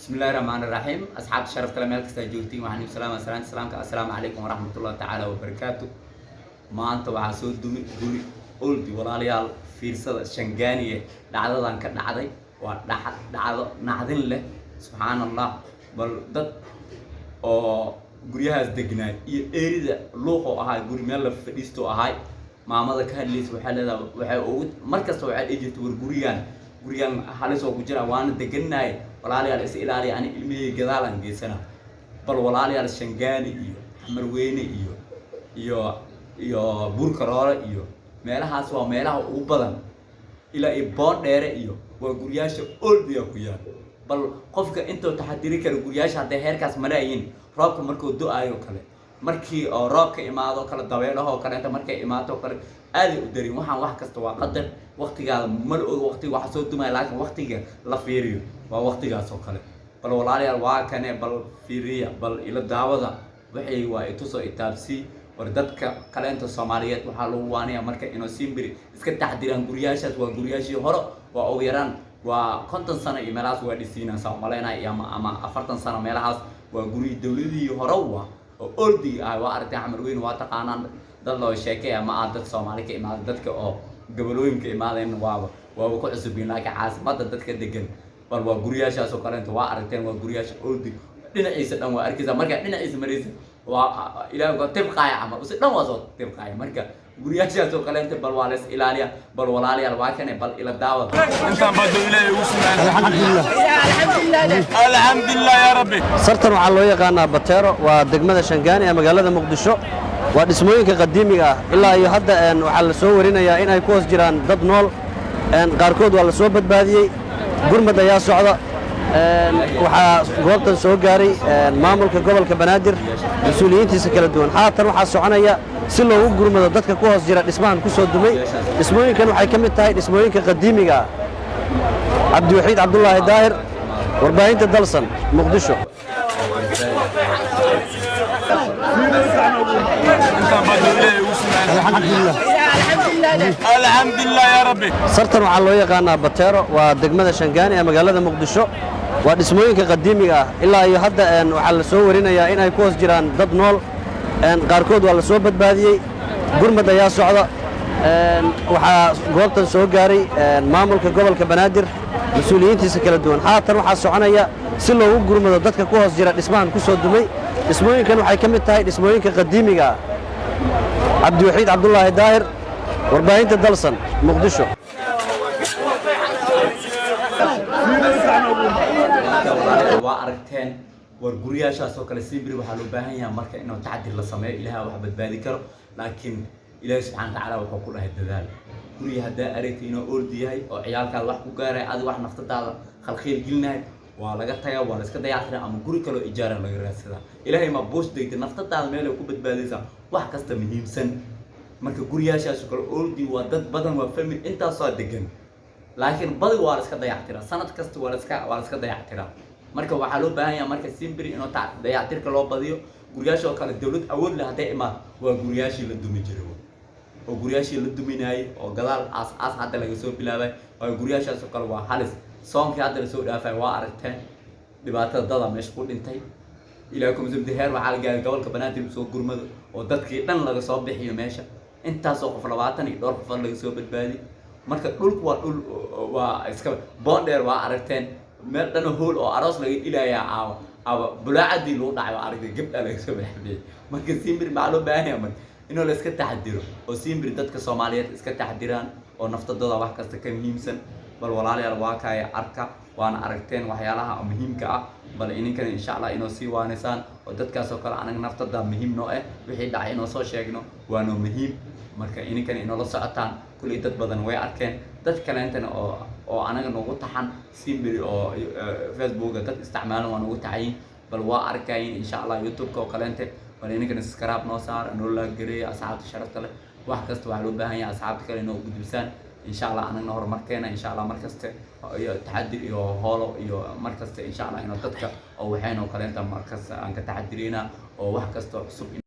بسم الله الرحمن الرحيم أصحاب الشرف كلام مالك استجوبتي وعني السلام عليكم ورحمة الله تعالى وبركاته ما أنت وعسود دوري قلبي ولا ليال في رصد شنجانية دعادة عن كدعادة ودعادة نعدين له سبحان الله بل ضد أو قريها الدجناي يريد لوحه هاي قري ماله فريستو هاي ما ماذا كان ليس وحلا وحود مركز توعد إجت gurigan halis oo ku jira waan deganay walaalayaal is ilaali ani ilmihii gadaalan geesana bal walaalayaal shangaani iyo marweyne iyo burkaroole iyo meelahaas waa meelaha ugu badan ila ay boon dheere iyo waa guriyaasha olbiya ku yaal bal qofka inta taxadiri kara guriyaasha haday heerkaas maraayin roobka markuu du'aayo kale markii oo roobka imaado kala dabeelaha kale inta markay imaato kale aad u darin waxaan wax kasta waa qadar waqtigaada mal og waqtiga waxa soo dumay laakiin waqtiga la fiiriyo waa waqtigaas oo kale bal walaalayaal waa kane bal fiiriya bal ila daawada waxay waa ituso itaabsi war dadka kale inta Soomaaliyeed waxa lagu waaniyaa marka inoo siimbiri iska taxdiraan guriyaashaas waa guriyaashii hore waa ugu yaraan waa 50 sano iyo meelahaas waa dhisiinaa Soomaaliyeed ama 40 sano meelahaas waa guri dawladii hore waa oo oldi waa aragtay xamar weyn waa taqaanaan dad loo sheekay ama dad Soomaali ka imaad dadka oo gobolooyinka imaadeen waaba ku cusubin laakiin caasimada dadka degan bal waa guriyaashaas oo kale inta waa aragteen waa guriyaasha oldi dhinaciisa dhan waa arkaysa marka dhinaciisa maraysa waa ilaahay ka tibqaaya ama usi dhan waa soo tibqaaya marka guriyaashaas oo kale inta bal waa lees ilaaliya bal walaalayaal waa kanay bal ila daawad intaan baa ilaahay ugu subhanahu alxamdulillah ya rabbi sartan waxa loo yaqaanaa Bateero waa degmada Shangaani ee magaalada Muqdisho waa dhismooyinka qadiimiga ah ilaa iyo hadda waxa la soo warinayaa in ay ku hoos jiraan dad nool qaarkood waa la soo badbaadiyay gurmad ayaa socda waxa goobtan soo gaaray maamulka gobolka Banaadir mas'uuliyiintiisa kala duwan haatan waxa soconaya si loogu gurmado dadka ku hoos jira dhismahan ku soo dumay dhismooyinkan waxay ka mid tahay dhismooyinka qadiimiga ah Abdi Waxiid Abdullaahi Daahir warbaahinta dalsan Muqdisho alxamdulillah ya rabbi sartan waxa loo yaqaanaa Bateero waa degmada Shangaani ee magaalada Muqdisho waa dhismooyinka qadiimiga ah ilaa iyo hadda waxa la soo warinayaa in ay ku hoos jiraan dad nool qaarkood waa la soo badbaadiyay gurmad ayaa socda waxa goobtan soo gaaray maamulka gobolka Banaadir mas'uuliyiintiisa kala duwan haatan waxa soconaya si loogu gurmado dadka ku hoos jira dhismahan ku soo dumay dhismooyinkan waxay ka mid tahay dhismooyinka qadiimiga ah Abdi Waxiid Abdullaahi Daahir warbaahinta dalsan Muqdisho waa aragteen war guriyaashaas oo kale siimbiri waxa loo baahan yahay marka inuu taxadir la sameeyo ilaahay wax badbaadi karo laakiin ilaahay subhanahu wa ta'ala wuxuu ku dhahay dadaal guriga hadaa aragtay inuu ordi yahay oo ciyaalkaada wax ku gaaray adiga wax naftadaada khalkheel gelinahay waa laga tagaa waa la iska dayactiraa ama guri kale oo ijaara laga raadsadaa ilaahay ma boos deegtay naftadaada meel ay ku badbaadaysaa wax kasta muhiimsan marka guriyaashaas kale ordi waa dad badan waa family intaas soo degan laakiin badi waa la iska dayactiraa sanad kasta waa la iska dayactiraa marka waxa loo baahan yahay marka siimbiri inuu dayactirka loo badiyo guriyaasha oo kale dawlad awood leh haday imaad waa guriyaashii la dumi jiray oo guriyaashii la duminayay oo gadaal aas hadda laga soo bilaabay waa guriyaashaas oo kale waa halis soonkii hadda la soo dhaafay waa aragteen dhibaatada dada meesha ku dhintay ilaahay kuma soo deheer waxa la gaaray gobolka Banaadir soo gurmado oo dadkii dhan laga soo bixiyo meesha intaas oo qof 20 iyo dhowr qof laga soo badbaadi marka dhulku waa dhul waa iska boondeer waa aragteen meel dhan hool oo aroos laga ilaayaa aba bulaacadii loo dhacay waa aragtay gabdha laga soo baxbay marka siimbir ma loo baahan yahay inuu la iska taxadiro oo siimbir dadka Soomaaliyeed iska taxadiraan oo naftadooda wax kasta ka muhiimsan bal walaalayaal waa kaay arka waana aragteen waxyaalaha muhiimka ah bal ininkan insha Allah inoo sii waanisaan oo dadkaas oo kale anaga naftada muhiim noo wixii dhacay inoo soo sheegno waana muhiim marka ininkan inoo la socotaan kulli dad badan way arkeen dad kale intana oo anaga noogu taxan siimbir oo Facebook dad isticmaalaan waan ugu taxayin bal waa arkayn insha Allah YouTube oo kale inta bal ininkan subscribe noo saar noo la gareey asxaabta sharafta leh wax kasta waxa loo baahan yahay asxaabta kale inoo gudbisaan إن شاء الله أنا نهار مركنا إن شاء الله مركز تحدي هولو مركز إن شاء الله إنه تذكر أو حين وكلام مركز أنك تحدينا أو واحد كستو سب